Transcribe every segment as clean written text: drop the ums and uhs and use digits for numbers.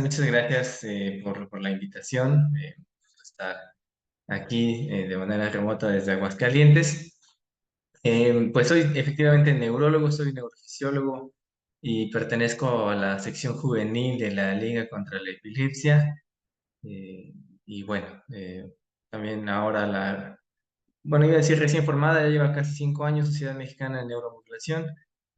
Muchas gracias por la invitación, por estar aquí de manera remota desde Aguascalientes. Pues soy efectivamente neurólogo, soy neurofisiólogo y pertenezco a la sección juvenil de la Liga contra la Epilepsia. Y bueno, también ahora bueno, iba a decir recién formada, ya lleva casi 5 años, Sociedad Mexicana de Neuromodulación,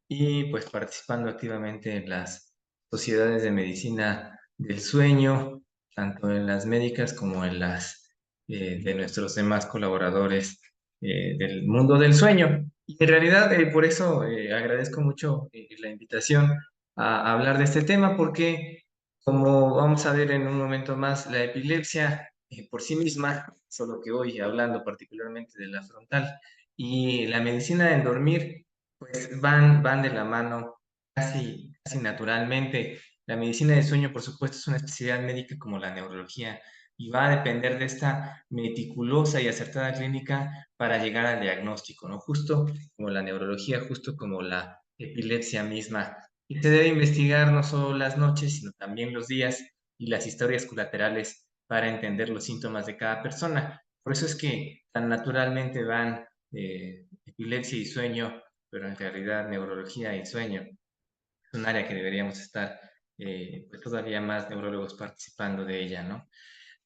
y pues participando activamente en las sociedades de medicina del sueño, tanto en las médicas como en las de nuestros demás colaboradores del mundo del sueño. Y en realidad por eso agradezco mucho la invitación a hablar de este tema, porque como vamos a ver en un momento más, la epilepsia por sí misma, solo que hoy hablando particularmente de la frontal, y la medicina del dormir, pues van de la mano casi naturalmente. La medicina del sueño, por supuesto, es una especialidad médica como la neurología y va a depender de esta meticulosa y acertada clínica para llegar al diagnóstico, ¿no? Justo como la neurología, justo como la epilepsia misma. Y se debe investigar no solo las noches, sino también los días y las historias colaterales para entender los síntomas de cada persona. Por eso es que tan naturalmente van epilepsia y sueño, pero en realidad neurología y sueño es un área que deberíamos estar pues todavía más neurólogos participando de ella, ¿no?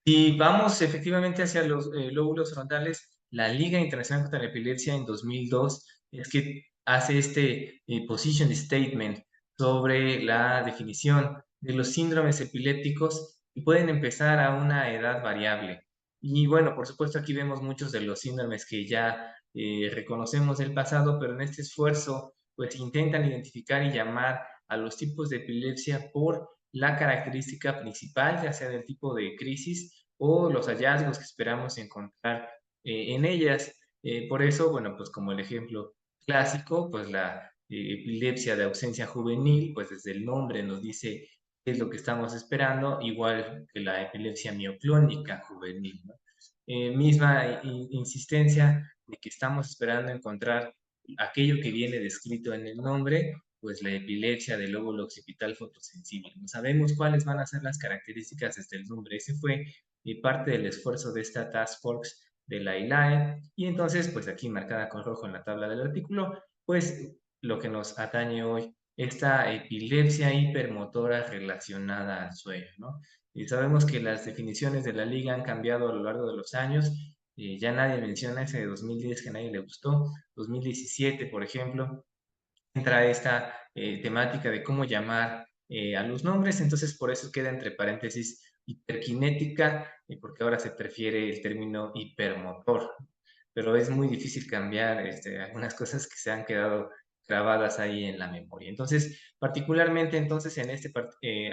Y vamos efectivamente hacia los lóbulos frontales. La Liga Internacional contra la Epilepsia en 2002 es que hace este position statement sobre la definición de los síndromes epilépticos y pueden empezar a una edad variable. Y bueno, por supuesto aquí vemos muchos de los síndromes que ya reconocemos del pasado, pero en este esfuerzo pues intentan identificar y llamar a los tipos de epilepsia por la característica principal, ya sea del tipo de crisis o los hallazgos que esperamos encontrar en ellas. Por eso, bueno, pues como el ejemplo clásico, pues la epilepsia de ausencia juvenil, pues desde el nombre nos dice qué es lo que estamos esperando, igual que la epilepsia mioclónica juvenil, ¿no? Misma insistencia de que estamos esperando encontrar aquello que viene descrito en el nombre, pues la epilepsia del lóbulo occipital fotosensible. No sabemos cuáles van a ser las características desde el nombre. Ese fue parte del esfuerzo de esta task force de la ILAE. Y entonces, pues aquí marcada con rojo en la tabla del artículo, pues lo que nos atañe hoy, esta epilepsia hipermotora relacionada al sueño, ¿no? Y sabemos que las definiciones de la liga han cambiado a lo largo de los años. Ya nadie menciona ese de 2010 que a nadie le gustó. 2017, por ejemplo, entra esta temática de cómo llamar a los nombres, entonces por eso queda entre paréntesis hiperkinética, porque ahora se prefiere el término hipermotor, pero es muy difícil cambiar algunas cosas que se han quedado grabadas ahí en la memoria. Entonces, particularmente entonces en este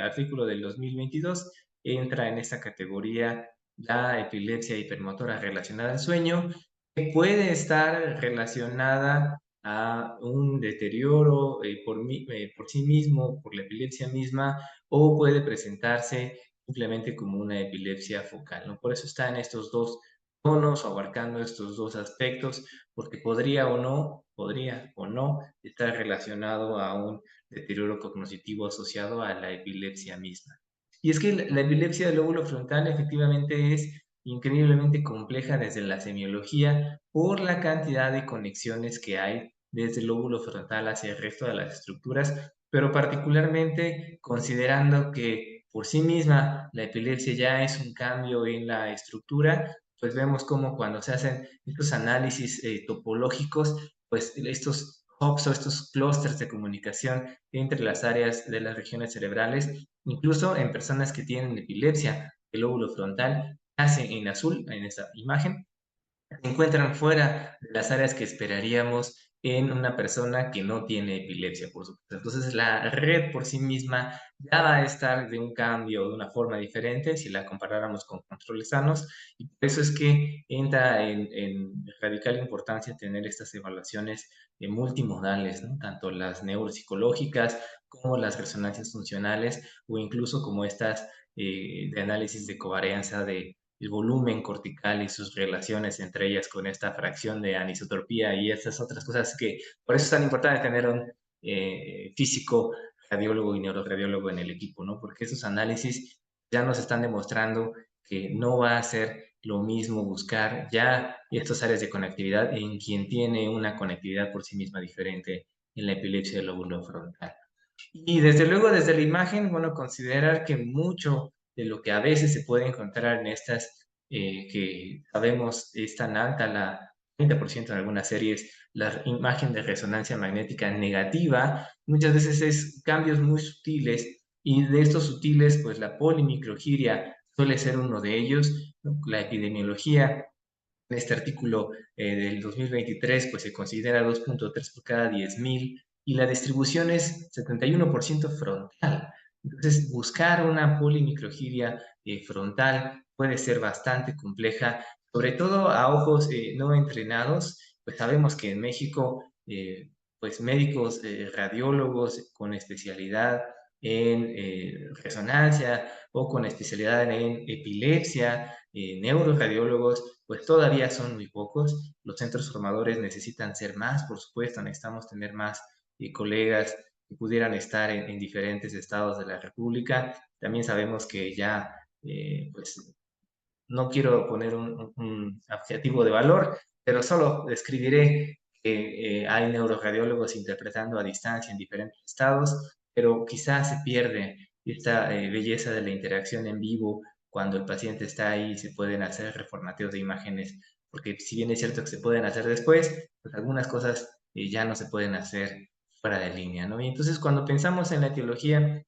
artículo del 2022 entra en esta categoría la epilepsia hipermotora relacionada al sueño, que puede estar relacionada a un deterioro por sí mismo, por la epilepsia misma, o puede presentarse simplemente como una epilepsia focal, ¿no? Por eso están estos dos tonos, abarcando estos dos aspectos, porque podría o no estar relacionado a un deterioro cognitivo asociado a la epilepsia misma. Y es que la epilepsia del lóbulo frontal efectivamente es increíblemente compleja desde la semiología por la cantidad de conexiones que hay desde el lóbulo frontal hacia el resto de las estructuras, pero particularmente considerando que por sí misma la epilepsia ya es un cambio en la estructura, pues vemos como cuando se hacen estos análisis topológicos, pues estos hubs o estos clústeres de comunicación entre las áreas de las regiones cerebrales, incluso en personas que tienen epilepsia, el lóbulo frontal hace en azul en esta imagen, se encuentran fuera de las áreas que esperaríamos en una persona que no tiene epilepsia, por supuesto. Entonces, la red por sí misma ya va a estar de un cambio, de una forma diferente, si la comparáramos con controles sanos, y por eso es que entra en radical importancia tener estas evaluaciones multimodales, ¿no? Tanto las neuropsicológicas como las resonancias funcionales, o incluso como estas de análisis de covarianza de el volumen cortical y sus relaciones entre ellas con esta fracción de anisotropía y estas otras cosas que por eso es tan importante tener un físico radiólogo y neuroradiólogo en el equipo, ¿no? Porque esos análisis ya nos están demostrando que no va a ser lo mismo buscar ya estas áreas de conectividad en quien tiene una conectividad por sí misma diferente en la epilepsia del lóbulo frontal. Y desde luego, desde la imagen, bueno, considerar que mucho de lo que a veces se puede encontrar en estas, que sabemos es tan alta, la 30% en algunas series, la imagen de resonancia magnética negativa, muchas veces es cambios muy sutiles, y de estos sutiles, pues la polimicrogiria suele ser uno de ellos, ¿no? La epidemiología en este artículo del 2023, pues se considera 2.3 por cada 10.000 y la distribución es 71% frontal. Entonces, buscar una polimicrogiria frontal puede ser bastante compleja, sobre todo a ojos no entrenados. Pues sabemos que en México, pues médicos radiólogos con especialidad en resonancia o con especialidad en epilepsia, neuroradiólogos, pues todavía son muy pocos. Los centros formadores necesitan ser más, por supuesto, necesitamos tener más colegas que pudieran estar en diferentes estados de la República. También sabemos que ya, pues, no quiero poner un adjetivo de valor, pero solo describiré que hay neuroradiólogos interpretando a distancia en diferentes estados, pero quizás se pierde esta belleza de la interacción en vivo cuando el paciente está ahí y se pueden hacer reformateos de imágenes, porque si bien es cierto que se pueden hacer después, pues algunas cosas ya no se pueden hacer fuera de línea, ¿no? Y entonces cuando pensamos en la etiología,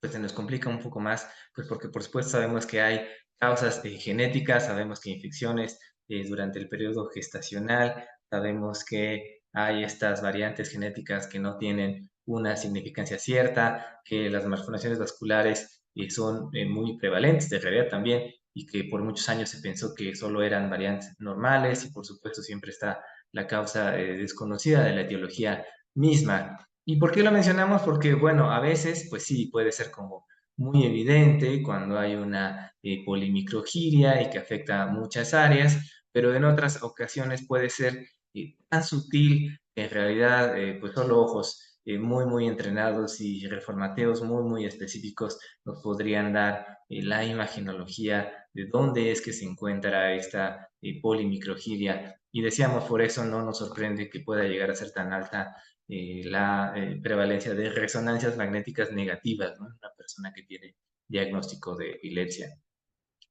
pues se nos complica un poco más, pues porque por supuesto sabemos que hay causas genéticas, sabemos que infecciones durante el periodo gestacional, sabemos que hay estas variantes genéticas que no tienen una significancia cierta, que las malformaciones vasculares son muy prevalentes de realidad también y que por muchos años se pensó que solo eran variantes normales y por supuesto siempre está la causa desconocida de la etiología misma. ¿Y por qué lo mencionamos? Porque, bueno, a veces, pues sí, puede ser como muy evidente cuando hay una polimicrogiria y que afecta a muchas áreas, pero en otras ocasiones puede ser tan sutil que en realidad, pues solo ojos muy entrenados y reformateos muy específicos nos podrían dar la imagenología de dónde es que se encuentra esta polimicrogiria. Y decíamos, por eso no nos sorprende que pueda llegar a ser tan alta la prevalencia de resonancias magnéticas negativas, ¿no? Una persona que tiene diagnóstico de epilepsia.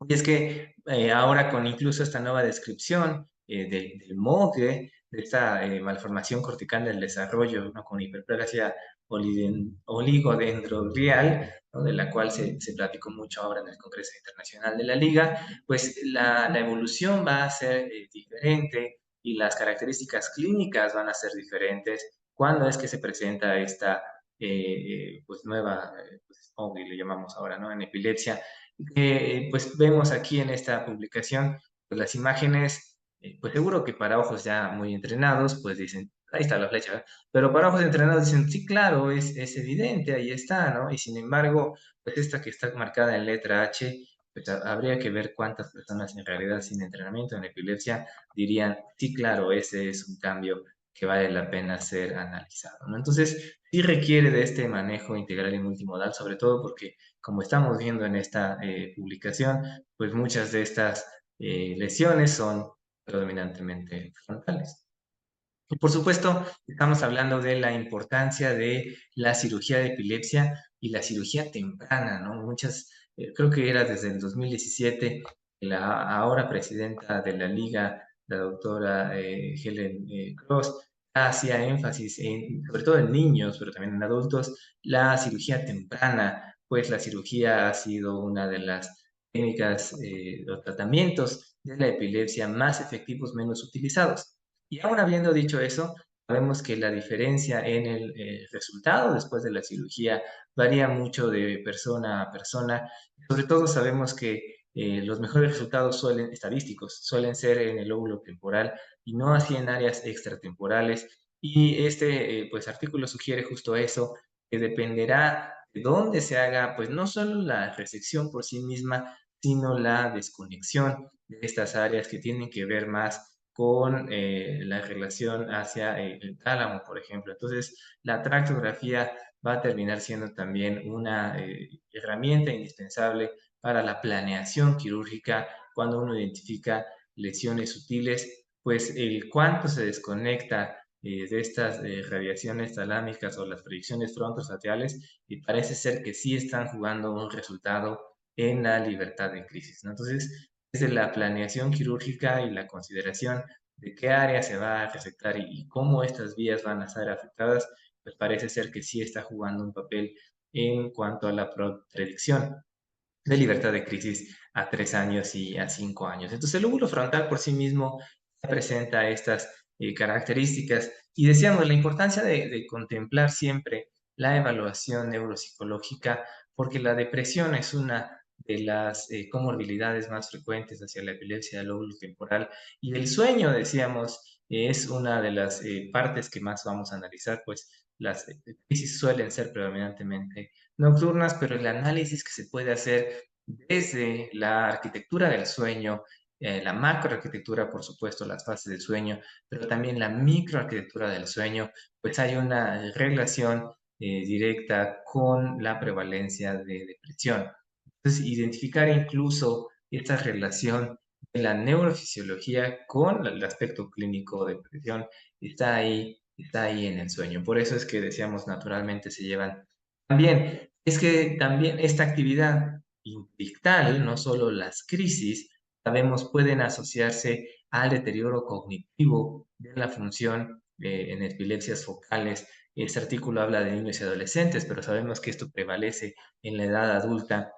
Y es que ahora con incluso esta nueva descripción del MOGE, de esta malformación cortical del desarrollo, ¿no? Con hiperplasia oligodendroglial, ¿no? De la cual se platicó mucho ahora en el Congreso Internacional de la Liga, pues la evolución va a ser diferente y las características clínicas van a ser diferentes cuando es que se presenta esta pues nueva, pues, MOGE, le llamamos ahora, ¿no? En epilepsia, pues vemos aquí en esta publicación pues, las imágenes, pues seguro que para ojos ya muy entrenados, pues dicen, ahí está la flecha, ¿verdad? Pero para ojos entrenados dicen, sí, claro, es evidente, ahí está, ¿no? Y sin embargo, pues esta que está marcada en letra H, pues habría que ver cuántas personas en realidad sin entrenamiento en epilepsia dirían, sí, claro, ese es un cambio que vale la pena ser analizado, ¿no? Entonces, sí requiere de este manejo integral y multimodal, sobre todo porque como estamos viendo en esta publicación, pues muchas de estas lesiones son predominantemente frontales. Y por supuesto, estamos hablando de la importancia de la cirugía de epilepsia y la cirugía temprana, ¿no? Muchas, creo que era desde el 2017, la ahora presidenta de la Liga, la doctora Helen Cross, hacía énfasis en, sobre todo en niños, pero también en adultos, la cirugía temprana, pues la cirugía ha sido una de las técnicas o tratamientos de la epilepsia más efectivos, menos utilizados. Y aún habiendo dicho eso, sabemos que la diferencia en el resultado después de la cirugía varía mucho de persona a persona. Sobre todo sabemos que los mejores resultados estadísticos suelen ser en el lóbulo temporal y no así en áreas extratemporales. Y este pues, artículo sugiere justo eso, que dependerá de dónde se haga, pues no solo la resección por sí misma, sino la desconexión de estas áreas que tienen que ver más con la relación hacia el tálamo, por ejemplo. Entonces, la tractografía va a terminar siendo también una herramienta indispensable para la planeación quirúrgica cuando uno identifica lesiones sutiles, pues el cuánto se desconecta de estas radiaciones talámicas o las proyecciones frontosateales, y parece ser que sí están jugando un resultado en la libertad de crisis, ¿no? Entonces, desde la planeación quirúrgica y la consideración de qué área se va a resectar y cómo estas vías van a ser afectadas, pues parece ser que sí está jugando un papel en cuanto a la predicción de libertad de crisis a 3 años y a 5 años. Entonces, el lóbulo frontal por sí mismo presenta estas características y decíamos la importancia de contemplar siempre la evaluación neuropsicológica, porque la depresión es una de las comorbilidades más frecuentes hacia la epilepsia del lóbulo temporal, y el sueño, decíamos, es una de las partes que más vamos a analizar, pues las crisis suelen ser predominantemente nocturnas, pero el análisis que se puede hacer desde la arquitectura del sueño, la macroarquitectura, por supuesto, las fases del sueño, pero también la microarquitectura del sueño, pues hay una relación directa con la prevalencia de depresión. Entonces, identificar incluso esta relación de la neurofisiología con el aspecto clínico de depresión está ahí en el sueño. Por eso es que decíamos naturalmente se llevan. También es que también esta actividad ictal, no solo las crisis, sabemos pueden asociarse al deterioro cognitivo de la función en epilepsias focales. Este artículo habla de niños y adolescentes, pero sabemos que esto prevalece en la edad adulta.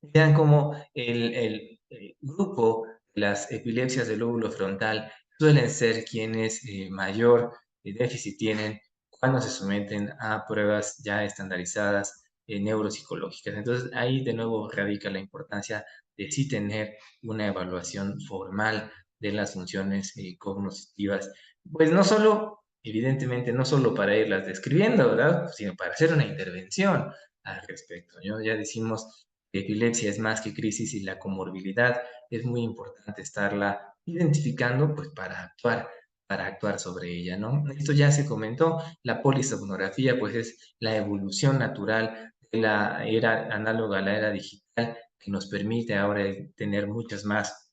Vean cómo el grupo de las epilepsias del lóbulo frontal suelen ser quienes mayor déficit tienen cuando se someten a pruebas ya estandarizadas neuropsicológicas. Entonces, ahí de nuevo radica la importancia de sí tener una evaluación formal de las funciones cognitivas, pues no solo, evidentemente, no solo para irlas describiendo, ¿verdad? Sino para hacer una intervención al respecto. ¿No? Ya decimos epilepsia es más que crisis, y la comorbilidad es muy importante estarla identificando pues para actuar sobre ella, ¿no? Esto ya se comentó, la polisomnografía pues es la evolución natural de la era análoga a la era digital, que nos permite ahora tener muchas más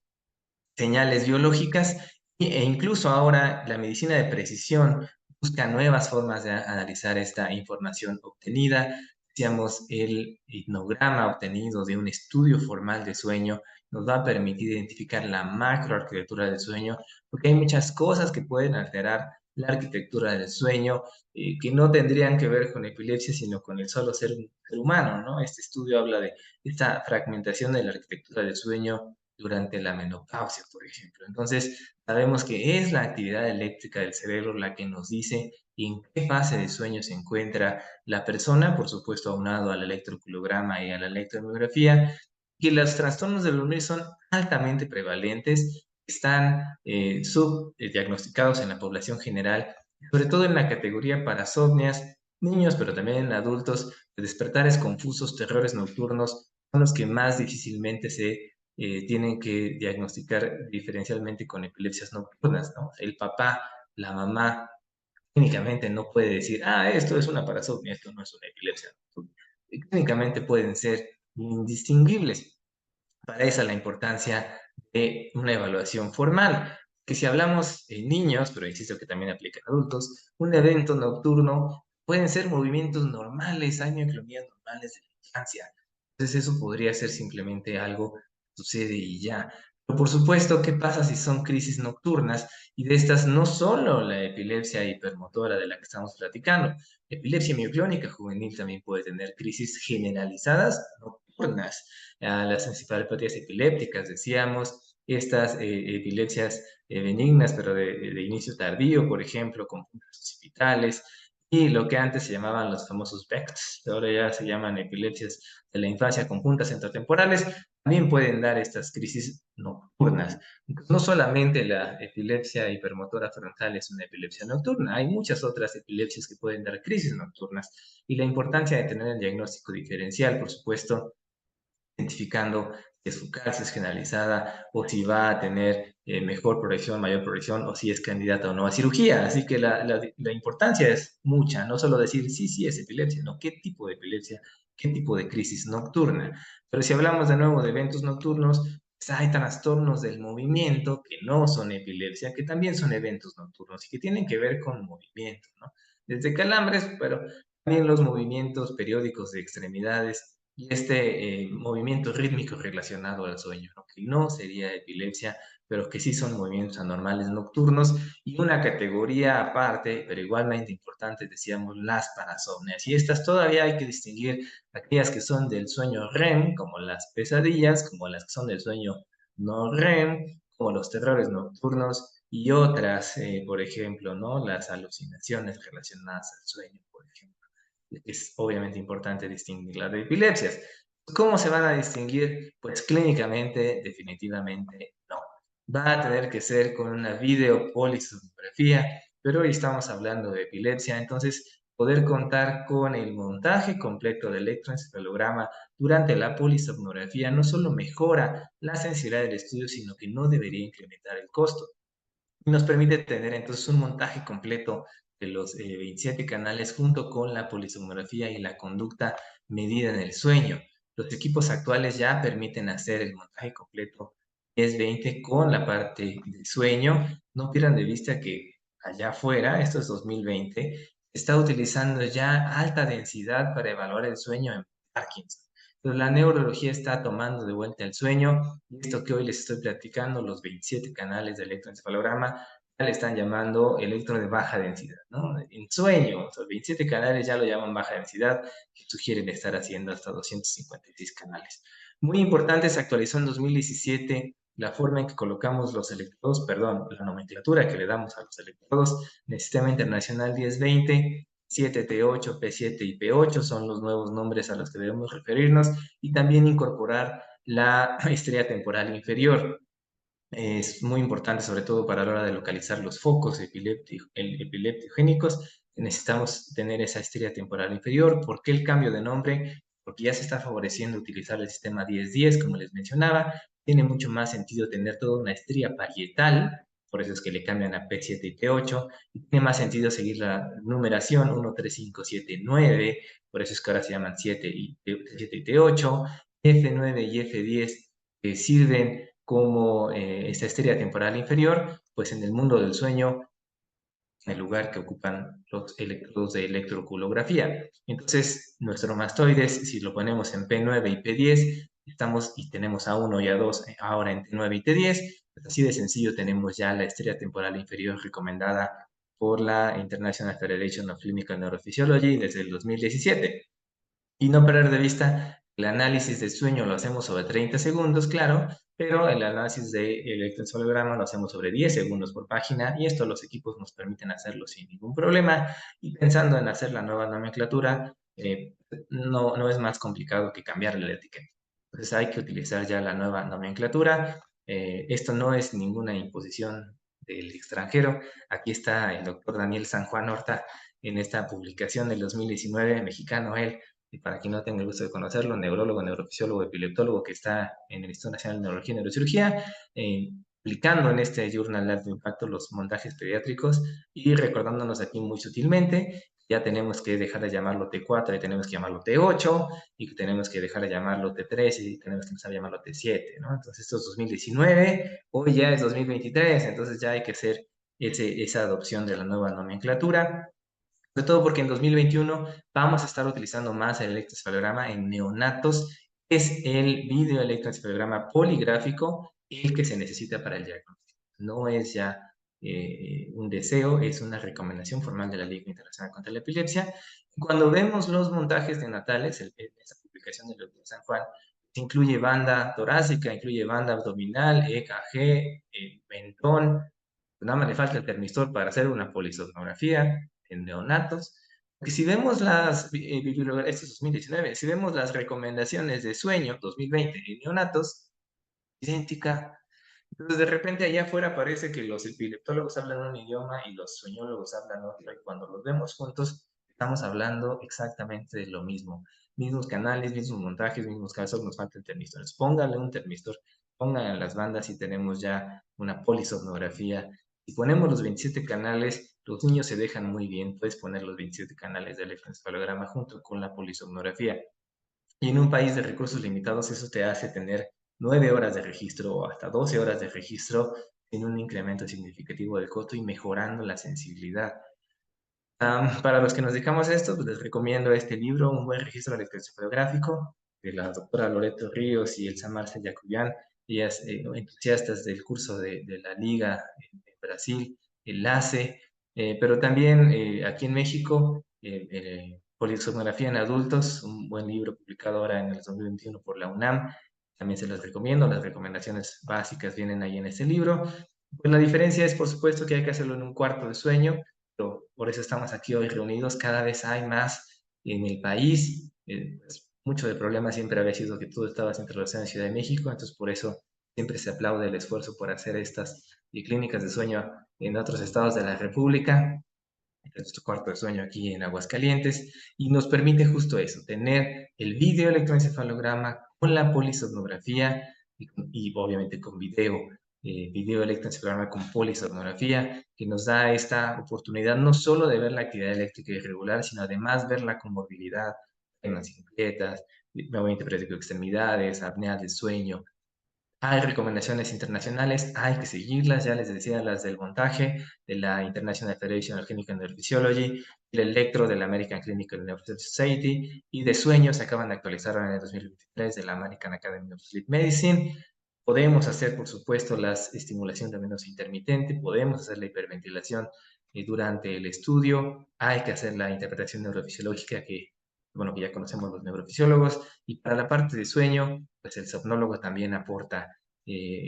señales biológicas, e incluso ahora la medicina de precisión busca nuevas formas de analizar esta información obtenida. Decíamos, el hipnograma obtenido de un estudio formal de sueño nos va a permitir identificar la macroarquitectura del sueño, porque hay muchas cosas que pueden alterar la arquitectura del sueño, que no tendrían que ver con epilepsia, sino con el solo ser humano, ¿no? Este estudio habla de esta fragmentación de la arquitectura del sueño durante la menopausia, por ejemplo. Entonces, sabemos que es la actividad eléctrica del cerebro la que nos dice en qué fase de sueño se encuentra la persona, por supuesto, aunado al electrocardiograma y a la electromiografía, que los trastornos del dormir son altamente prevalentes, están subdiagnosticados en la población general, sobre todo en la categoría parasomnias, niños, pero también en adultos, despertares confusos, terrores nocturnos, son los que más difícilmente se tienen que diagnosticar diferencialmente con epilepsias nocturnas, ¿no? El papá, la mamá, clínicamente no puede decir, esto es una parasomnia, esto no es una epilepsia nocturna. Y clínicamente pueden ser indistinguibles. Para esa la importancia de una evaluación formal, que si hablamos en niños, pero insisto que también aplica en adultos, un evento nocturno pueden ser movimientos normales, hay micronías normales de la infancia. Entonces eso podría ser simplemente algo que sucede y ya. Pero por supuesto, ¿qué pasa si son crisis nocturnas? Y de estas no solo la epilepsia hipermotora de la que estamos platicando, la epilepsia mioclónica juvenil también puede tener crisis generalizadas nocturnas. Las encefalopatías epilépticas, decíamos, estas epilepsias benignas, pero de inicio tardío, por ejemplo, con puntos occipitales, y lo que antes se llamaban los famosos BECTs, ahora ya se llaman epilepsias de la infancia con puntas centrotemporales, también pueden dar estas crisis nocturnas. No solamente la epilepsia hipermotora frontal es una epilepsia nocturna, hay muchas otras epilepsias que pueden dar crisis nocturnas, y la importancia de tener el diagnóstico diferencial, por supuesto, identificando si es focal, si es generalizada, o si va a tener mejor progresión, mayor progresión, o si es candidata o no a cirugía. Así que la importancia es mucha, no solo decir sí, sí es epilepsia, no, qué tipo de epilepsia, qué tipo de crisis nocturna. Pero si hablamos de nuevo de eventos nocturnos, pues hay trastornos del movimiento que no son epilepsia, que también son eventos nocturnos y que tienen que ver con movimiento, ¿no? Desde calambres, pero también los movimientos periódicos de extremidades y este movimiento rítmico relacionado al sueño, ¿no? Que no sería epilepsia, pero que sí son movimientos anormales nocturnos y una categoría aparte, pero igualmente importante, decíamos las parasomnias. Y estas todavía hay que distinguir aquellas que son del sueño REM, como las pesadillas, como las que son del sueño no REM, como los terrores nocturnos y otras, por ejemplo, ¿no? Las alucinaciones relacionadas al sueño, por ejemplo. Es obviamente importante distinguirlas de epilepsias. ¿Cómo se van a distinguir? Pues clínicamente, definitivamente no. Va a tener que ser con una videopolisomnografía, pero hoy estamos hablando de epilepsia, entonces poder contar con el montaje completo del electroencefalograma durante la polisomnografía no solo mejora la sensibilidad del estudio, sino que no debería incrementar el costo. Y nos permite tener entonces un montaje completo de los 27 canales junto con la polisomnografía y la conducta medida en el sueño. Los equipos actuales ya permiten hacer el montaje completo 10-20 con la parte de sueño. No pierdan de vista que allá afuera, esto es 2020, se está utilizando ya alta densidad para evaluar el sueño en Parkinson. Entonces, la neurología está tomando de vuelta el sueño y esto que hoy les estoy platicando, los 27 canales de electroencefalograma, ya le están llamando electro de baja densidad, ¿no? En sueño, los 27 canales ya lo llaman baja densidad, que sugieren estar haciendo hasta 256 canales. Muy importante, se actualizó en 2017 la forma en que colocamos los electrodos, perdón, la nomenclatura que le damos a los electrodos en el Sistema Internacional 1020, 7T8, P7 y P8 son los nuevos nombres a los que debemos referirnos y también incorporar la estría temporal inferior. Es muy importante, sobre todo para la hora de localizar los focos epileptogénicos. Necesitamos tener esa estría temporal inferior. ¿Por qué el cambio de nombre? Porque ya se está favoreciendo utilizar el sistema 10-10, como les mencionaba. Tiene mucho más sentido tener toda una estría parietal, por eso es que le cambian a P7 y P8. Y tiene más sentido seguir la numeración 1, 3, 5, 7, 9, por eso es que ahora se llaman 7 y T8. F9 y F10 sirven como esta estría temporal inferior, pues en el mundo del sueño, el lugar que ocupan los electrodos de electroculografía. Entonces, nuestro mastoides, si lo ponemos en P9 y P10, estamos y tenemos A1 y A2 ahora en T9 y T10, pues así de sencillo tenemos ya la estría temporal inferior recomendada por la International Federation of Clinical Neurophysiology desde el 2017. Y no perder de vista, el análisis del sueño lo hacemos sobre 30 segundos, claro, pero el análisis de electroencefalograma lo hacemos sobre 10 segundos por página y esto los equipos nos permiten hacerlo sin ningún problema. Y pensando en hacer la nueva nomenclatura, no es más complicado que cambiarle la etiqueta. Entonces hay que utilizar ya la nueva nomenclatura. Esto no es ninguna imposición del extranjero. Aquí está el doctor Daniel San Juan Horta en esta publicación del 2019, mexicano él, y para quien no tenga el gusto de conocerlo, neurólogo, neurofisiólogo, epileptólogo que está en el Instituto Nacional de Neurología y Neurocirugía, aplicando en este Journal de Alto Impacto los montajes pediátricos y recordándonos aquí muy sutilmente, ya tenemos que dejar de llamarlo T4 y tenemos que llamarlo T8 y que tenemos que dejar de llamarlo T3 y tenemos que empezar a llamarlo T7, ¿no? Entonces esto es 2019, hoy ya es 2023, entonces ya hay que hacer esa adopción de la nueva nomenclatura, sobre todo porque en 2021 vamos a estar utilizando más el electroencefalograma en neonatos. Es el videoelectroencefalograma poligráfico el que se necesita para el diagnóstico. No es ya un deseo, es una recomendación formal de la Liga Internacional contra la Epilepsia. Cuando vemos los montajes neonatales, esa publicación del doctor San Juan, incluye banda torácica, incluye banda abdominal, EKG, mentón, nada más le falta el termistor para hacer una polisomnografía en neonatos. Porque si vemos esto es 2019, si vemos las recomendaciones de sueño 2020 en neonatos, idéntica. Entonces, de repente allá afuera parece que los epileptólogos hablan un idioma y los sueñólogos hablan otro, y cuando los vemos juntos, estamos hablando exactamente de lo mismo. mismos canales, mismos montajes, mismos casos, nos falta el termistor. Póngale un termistor, póngale las bandas y tenemos ya una polisomnografía. Si ponemos los 27 canales, los niños se dejan muy bien. Puedes poner los 27 canales del electroencefalograma junto con la polisomnografía. Y en un país de recursos limitados, eso te hace tener 9 horas de registro o hasta 12 horas de registro sin un incremento significativo del costo y mejorando la sensibilidad. Para los que nos dedicamos a esto, pues les recomiendo este libro, Un buen registro electroencefalográfico, de la doctora Loreto Ríos y Elsa Marce Jacobian, ellas entusiastas del curso de la Liga en Brasil, Enlace, pero también aquí en México, Polisomnografía en Adultos, un buen libro publicado ahora en el 2021 por la UNAM, también se los recomiendo, las recomendaciones básicas vienen ahí en ese libro. Pues la diferencia es, por supuesto, que hay que hacerlo en un cuarto de sueño, por eso estamos aquí hoy reunidos. Cada vez hay más en el país. Pues, mucho del problema siempre había sido que tú estabas centralizado en Ciudad de México, entonces por eso siempre se aplaude el esfuerzo por hacer estas clínicas de sueño en otros estados de la República. Nuestro cuarto de sueño aquí en Aguascalientes, y nos permite justo eso, tener el video electroencefalograma con la polisomnografía y obviamente con video electroencefalograma con polisomnografía, que nos da esta oportunidad no solo de ver la actividad eléctrica irregular, sino además ver la comorbilidad en las inquietas, movimiento periódico de extremidades, apnea del sueño. Hay recomendaciones internacionales, hay que seguirlas, ya les decía, las del montaje, de la International Federation of Clinical Neurophysiology, el electro de la American Clinical Neurophysiology Society, y de sueños se acaban de actualizar en el 2023 de la American Academy of Sleep Medicine. Podemos hacer, por supuesto, la estimulación de menos intermitente, podemos hacer la hiperventilación durante el estudio, hay que hacer la interpretación neurofisiológica bueno, que ya conocemos los neurofisiólogos, y para la parte de sueño, pues el somnólogo también aporta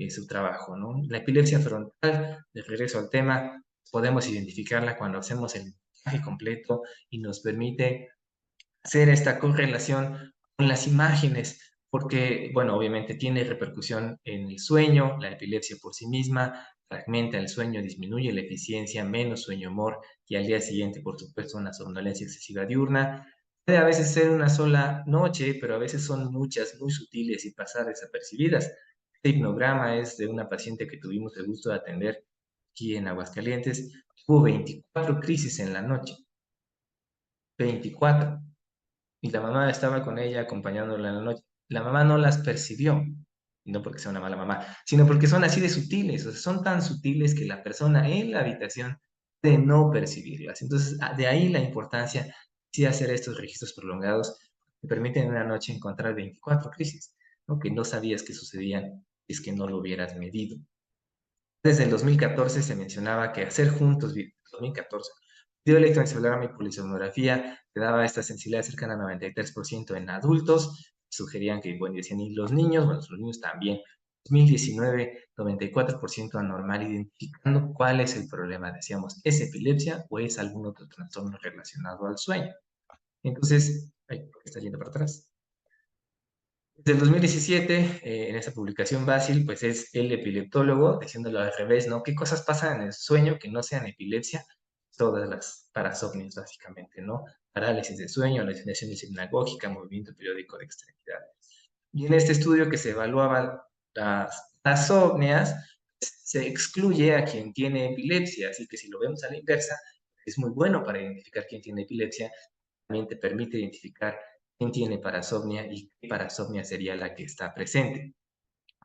su trabajo, ¿no? La epilepsia frontal, de regreso al tema, podemos identificarla cuando hacemos el montaje completo y nos permite hacer esta correlación con las imágenes, porque, bueno, obviamente tiene repercusión en el sueño, la epilepsia por sí misma, fragmenta el sueño, disminuye la eficiencia, menos sueño humor, y al día siguiente, por supuesto, una somnolencia excesiva diurna. Puede a veces ser una sola noche, pero a veces son muchas, muy sutiles y pasar desapercibidas. Este hipnograma es de una paciente que tuvimos el gusto de atender aquí en Aguascalientes. Tuvo 24 crisis en la noche, 24, y la mamá estaba con ella acompañándola en la noche. La mamá no las percibió, y no porque sea una mala mamá, sino porque son así de sutiles, o sea, son tan sutiles que la persona en la habitación puede no percibirlas. Entonces, de ahí la importancia de hacer estos registros prolongados que permiten en una noche encontrar 24 crisis, ¿no? Que no sabías que sucedían, es que no lo hubieras medido. Desde el 2014 se mencionaba que hacer juntos, 2014, video electroencefalograma y polisomnografía te daba esta sensibilidad cercana al 93% en adultos. Sugerían que, bueno, decían, y los niños, bueno, los niños también. 2019, 94% anormal, identificando cuál es el problema. Decíamos, ¿es epilepsia o es algún otro trastorno relacionado al sueño? Entonces, ay, ¿por qué está yendo para atrás? Desde el 2017, en esa publicación Basil, pues es el epileptólogo, diciéndolo al revés, ¿no? ¿Qué cosas pasan en el sueño que no sean epilepsia? Todas las parasomnias, básicamente, ¿no? Parálisis de sueño, alucinación hipnagógica, movimiento periódico de extremidades. Y en este estudio que se evaluaban las parasomnias, se excluye a quien tiene epilepsia, así que si lo vemos a la inversa, es muy bueno para identificar quién tiene epilepsia, también te permite identificar quién tiene parasomnia y qué parasomnia sería la que está presente.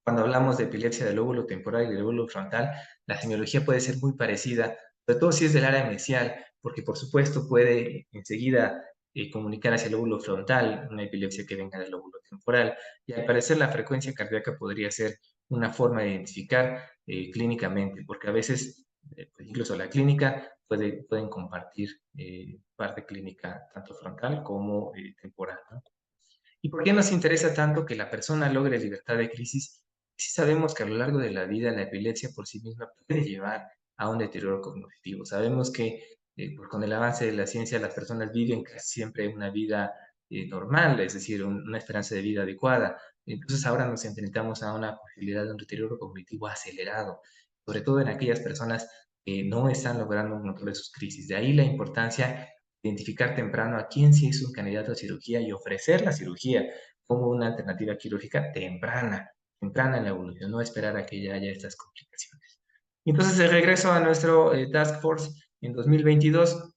Cuando hablamos de epilepsia del lóbulo temporal y del lóbulo frontal, la semiología puede ser muy parecida, sobre todo si es del área mesial, porque por supuesto puede enseguida comunicar hacia el lóbulo frontal una epilepsia que venga del lóbulo temporal. Y al parecer la frecuencia cardíaca podría ser una forma de identificar clínicamente, porque a veces, pues incluso la clínica, pueden compartir parte clínica tanto frontal como temporal, ¿no? ¿Y por qué nos interesa tanto que la persona logre libertad de crisis? Si sabemos que a lo largo de la vida la epilepsia por sí misma puede llevar a un deterioro cognitivo. Sabemos que pues, con el avance de la ciencia las personas viven casi siempre una vida normal, es decir, una esperanza de vida adecuada. Entonces ahora nos enfrentamos a una posibilidad de un deterioro cognitivo acelerado, sobre todo en aquellas personas que no están logrando un control de sus crisis. De ahí la importancia identificar temprano a quién sí es un candidato a cirugía y ofrecer la cirugía como una alternativa quirúrgica temprana en la evolución, no esperar a que ya haya estas complicaciones. Entonces, de regreso a nuestro Task Force en 2022,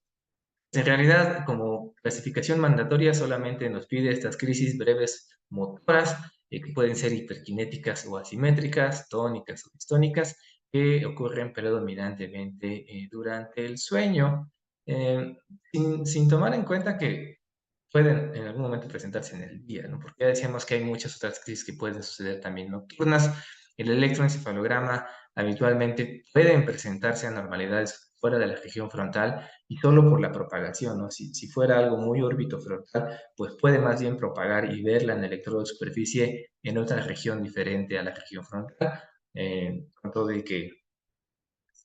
en realidad, como clasificación mandatoria, solamente nos pide estas crisis breves motoras, que pueden ser hiperkinéticas o asimétricas, tónicas o distónicas, que ocurren predominantemente durante el sueño, sin tomar en cuenta que pueden en algún momento presentarse en el día, ¿no? Porque ya decíamos que hay muchas otras crisis que pueden suceder también nocturnas. El electroencefalograma habitualmente pueden presentarse anormalidades fuera de la región frontal y solo por la propagación, ¿no? Si fuera algo muy orbitofrontal, pues puede más bien propagar y verla en el electrodo de superficie en otra región diferente a la región frontal, con todo y que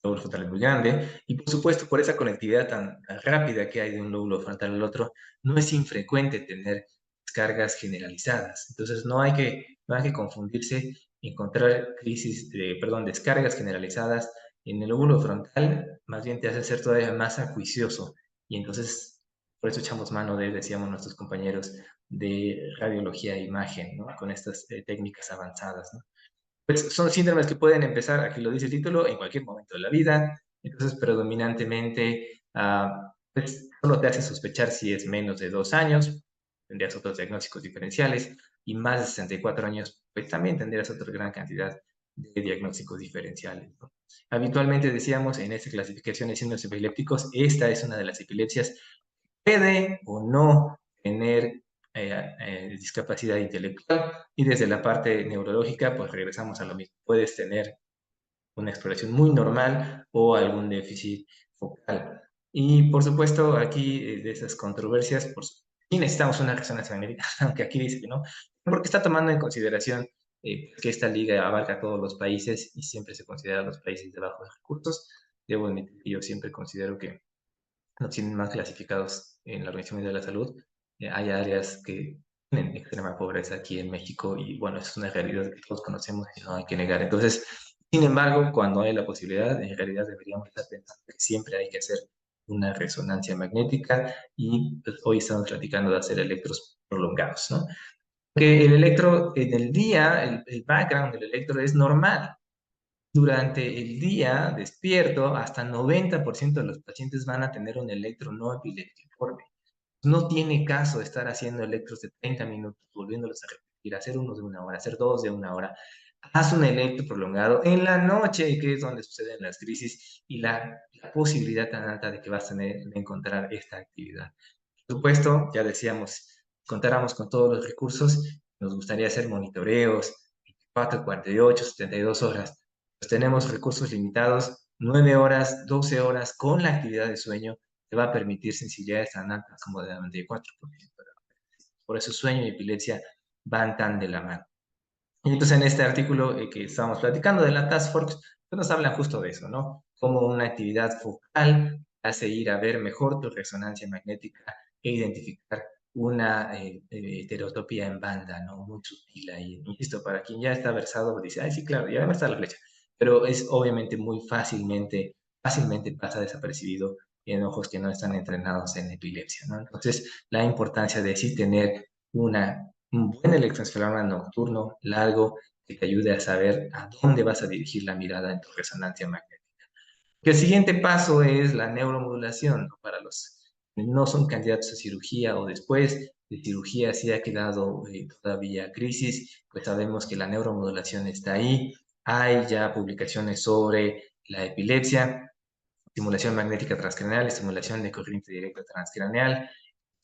lóbulo frontal es muy grande, y por supuesto por esa conectividad tan rápida que hay de un lóbulo frontal al otro, no es infrecuente tener descargas generalizadas. Entonces no hay que confundirse, encontrar descargas generalizadas en el lóbulo frontal, más bien te hace ser todavía más acuicioso, y entonces por eso echamos mano de, decíamos nuestros compañeros, de radiología e imagen, ¿no? Con estas técnicas avanzadas, ¿no? Pues son síndromes que pueden empezar, aquí lo dice el título, en cualquier momento de la vida. Entonces, predominantemente, pues, solo te hace sospechar si es menos de 2 años, tendrías otros diagnósticos diferenciales, y más de 64 años, pues también tendrías otra gran cantidad de diagnósticos diferenciales, ¿no? Habitualmente decíamos en esta clasificación de síndromes epilépticos, esta es una de las epilepsias, puede o no tener discapacidad intelectual, y desde la parte neurológica, pues regresamos a lo mismo. Puedes tener una exploración muy normal o algún déficit focal. Y por supuesto, aquí de esas controversias, pues sí necesitamos una resonancia magnética, aunque aquí dice que no, porque está tomando en consideración que esta liga abarca a todos los países y siempre se considera a los países de bajos recursos. Debo admitir que yo siempre considero que nos tienen más clasificados en la Organización Mundial de la Salud. Hay áreas que tienen extrema pobreza aquí en México y bueno, es una realidad que todos conocemos y no hay que negar. Entonces, sin embargo, cuando hay la posibilidad, en realidad deberíamos estar pensando que siempre hay que hacer una resonancia magnética y pues, hoy estamos platicando de hacer electros prolongados, ¿no? Que el electro en el día, el background del electro es normal. Durante el día, despierto, hasta 90% de los pacientes van a tener un electro no epiléptico. No tiene caso estar haciendo electros de 30 minutos, volviéndolos a repetir, hacer uno de 1 hora, hacer dos de 1 hora. Haz un electro prolongado en la noche, que es donde suceden las crisis, y la posibilidad tan alta de que vas a tener de encontrar esta actividad. Por supuesto, ya decíamos, contáramos con todos los recursos, nos gustaría hacer monitoreos, 24, 48, 72 horas. Pues tenemos recursos limitados, 9 horas, 12 horas con la actividad de sueño, te va a permitir sensibilidades tan altas como de 94%. Por eso sueño y epilepsia van tan de la mano. Y entonces en este artículo que estábamos platicando de la Task Force, pues nos hablan justo de eso, ¿no? Como una actividad focal hace ir a ver mejor tu resonancia magnética e identificar una heterotopía en banda, ¿no? Muy sutil ahí. Insisto, para quien ya está versado, dice, ay, sí, claro, ya me está la flecha. Pero es obviamente muy fácilmente pasa desapercibido en ojos que no están entrenados en epilepsia, ¿no? Entonces, la importancia de sí tener un buen electroencefalograma nocturno, largo, que te ayude a saber a dónde vas a dirigir la mirada en tu resonancia magnética. El siguiente paso es la neuromodulación, ¿no? Para los que no son candidatos a cirugía o después de cirugía si ha quedado todavía crisis, pues sabemos que la neuromodulación está ahí. Hay ya publicaciones sobre la epilepsia, estimulación magnética transcranial, estimulación de corriente directa transcranial.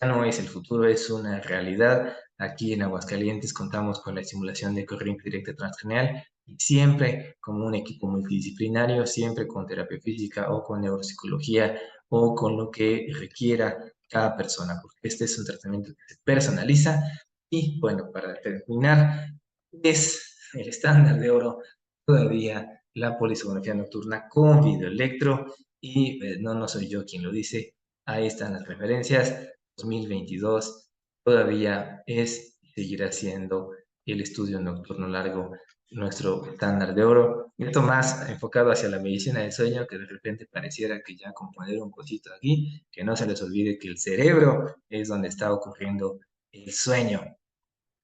Ya no es el futuro, es una realidad. Aquí en Aguascalientes contamos con la estimulación de corriente directa transcranial y siempre como un equipo multidisciplinario, siempre con terapia física o con neuropsicología o con lo que requiera cada persona, porque este es un tratamiento que se personaliza. Y bueno, para terminar, es el estándar de oro todavía la polisomografía nocturna con videoelectro y no soy yo quien lo dice, ahí están las referencias. 2022 todavía es y seguirá siendo el estudio nocturno largo, nuestro estándar de oro. Esto más enfocado hacia la medicina del sueño, que de repente pareciera que ya con poner un cosito aquí, que no se les olvide que el cerebro es donde está ocurriendo el sueño.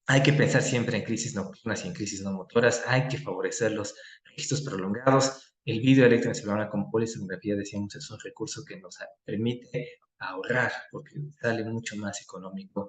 Hay que pensar siempre en crisis nocturnas y en crisis no motoras. Hay que favorecer los registros prolongados. El video electroencefalograma con polisomografía, decíamos, es un recurso que nos permite ahorrar, porque sale mucho más económico.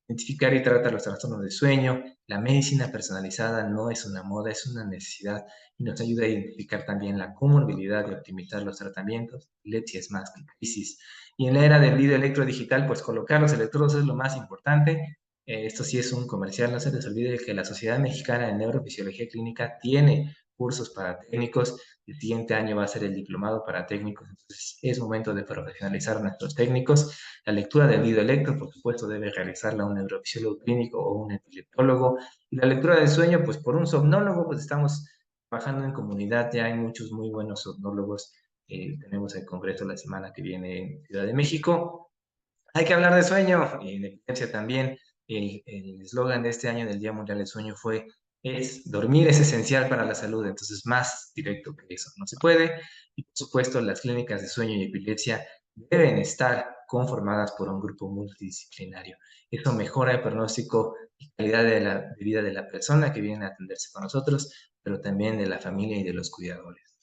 Identificar y tratar los trastornos de sueño. La medicina personalizada no es una moda, es una necesidad y nos ayuda a identificar también la comorbilidad y optimizar los tratamientos. Epilepsia es más que crisis. Y en la era del video electrodigital, pues colocar los electrodos es lo más importante. Esto sí es un comercial, no se les olvide que la Sociedad Mexicana de Neurofisiología Clínica tiene cursos para técnicos. El siguiente año va a ser el diplomado para técnicos, entonces es momento de profesionalizar a nuestros técnicos. La lectura del video electro, por supuesto, debe realizarla un neurofisiólogo clínico o un epileptólogo. Y la lectura del sueño, pues por un somnólogo, pues estamos trabajando en comunidad, ya hay muchos muy buenos somnólogos. Tenemos el congreso la semana que viene en Ciudad de México. Hay que hablar de sueño y en epilepsia también. El eslogan de este año del Día Mundial del Sueño es dormir es esencial para la salud, entonces más directo que eso no se puede. Y por supuesto, las clínicas de sueño y epilepsia deben estar conformadas por un grupo multidisciplinario. Eso mejora el pronóstico y calidad de vida de la persona que viene a atenderse con nosotros, pero también de la familia y de los cuidadores.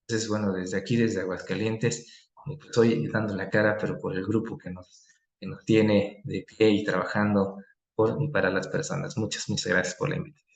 Entonces, bueno, desde aquí, desde Aguascalientes, pues, estoy dando la cara, pero por el grupo que nos tiene de pie y trabajando por y para las personas. Muchas gracias por la invitación.